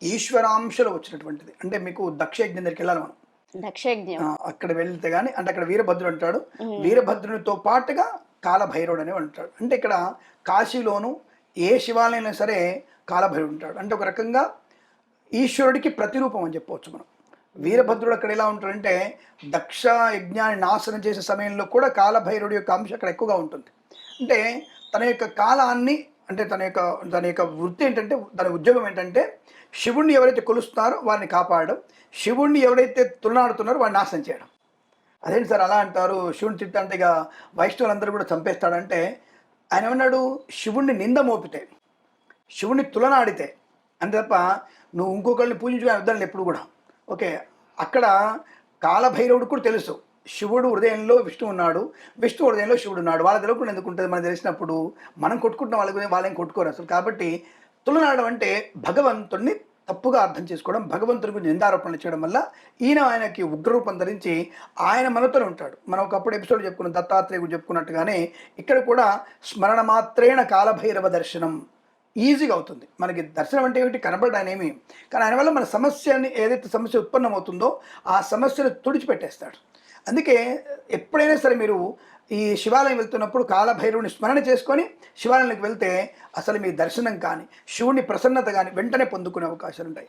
ఈశ్వరాంశలో వచ్చినటువంటిది. అంటే మీకు దక్షయజ్ఞం దగ్గరికి వెళ్ళాలి మనం. దక్షయజ్ఞం. అక్కడ వెళ్తే గాని అంటే అక్కడ వీరభద్రుడు అంటాడు. హ్మ్. వీరభద్రునితో పాటుగా కాలభైరవుడు అనేవాడు ఉంటాడు. అంటే ఇక్కడ కాశీలోను ఏ శివాలయం అయినా సరే కాలభైరవుడు ఉంటాడు. అంటే ఒక రకంగా ఈశ్వరుడికి ప్రతిరూపం అని చెప్పవచ్చు మనం. వీరభద్రుడు అక్కడ ఎలా ఉంటాడంటే దక్ష యజ్ఞాన్ని నాశనం చేసే సమయంలో కూడా కాలభైరవుడి యొక్క అంశం అక్కడ ఎక్కువగా ఉంటుంది. అంటే తన యొక్క కాలాన్ని అంటే తన యొక్క వృత్తి ఏంటంటే తన ఉద్యోగం ఏంటంటే శివుణ్ణి ఎవరైతే కొలుస్తున్నారో వారిని కాపాడడం, శివుణ్ణి ఎవరైతే తులనాడుతున్నారో వాడిని నాశనం చేయడం. అదేంటి సార్ అలా అంటారు, శివుని తిట్టంటే ఇక వైష్ణవులందరూ కూడా చంపేస్తాడంటే ఆయన ఏమన్నాడు, శివుణ్ణి నింద మోపితే, శివుణ్ణి తులనాడితే అంతే తప్ప నువ్వు ఇంకొకరిని పూజించుకునే అర్థం ఎప్పుడు కూడా. ఓకే, అక్కడ కాలభైరవుడు కూడా తెలుసు శివుడు హృదయంలో విష్ణు ఉన్నాడు, విష్ణు హృదయంలో శివుడు ఉన్నాడు. వాళ్ళ తెలియకుండా ఎందుకు ఉంటుంది? మనకు తెలిసినప్పుడు మనం కొట్టుకుంటున్న వాళ్ళేం కొట్టుకోరు అసలు. కాబట్టి తులనాడడం అంటే భగవంతుడిని తప్పుగా అర్థం చేసుకోవడం, భగవంతుడి గురించి నిందారోపణలు చేయడం వల్ల ఆయనకి ఉగ్రరూపం ధరించి ఆయన మనతోనే ఉంటాడు. మనం ఒకప్పుడు ఎపిసోడ్ చెప్పుకున్నాం, దత్తాత్రేయ గురించి చెప్పుకున్నట్టుగానే ఇక్కడ కూడా స్మరణ మాత్రేణ కాలభైరవ దర్శనం ఈజీగా అవుతుంది. మనకి దర్శనం అంటే ఏమిటి? కనబడడానికి ఏమి, కానీ ఆయన వల్ల మన సమస్యని ఏదైతే సమస్య ఉత్పన్నమవుతుందో ఆ సమస్యను తుడిచిపెట్టేస్తాడు. అందుకే ఎప్పుడైనా సరే మీరు ఈ శివాలయం వెళ్తున్నప్పుడు కాలభైరవుని స్మరణ చేసుకొని శివాలయంలోకి వెళ్తే అసలు మీ దర్శనం కానీ శివుని ప్రసన్నత కానీ వెంటనే పొందుకునే అవకాశాలు ఉంటాయి.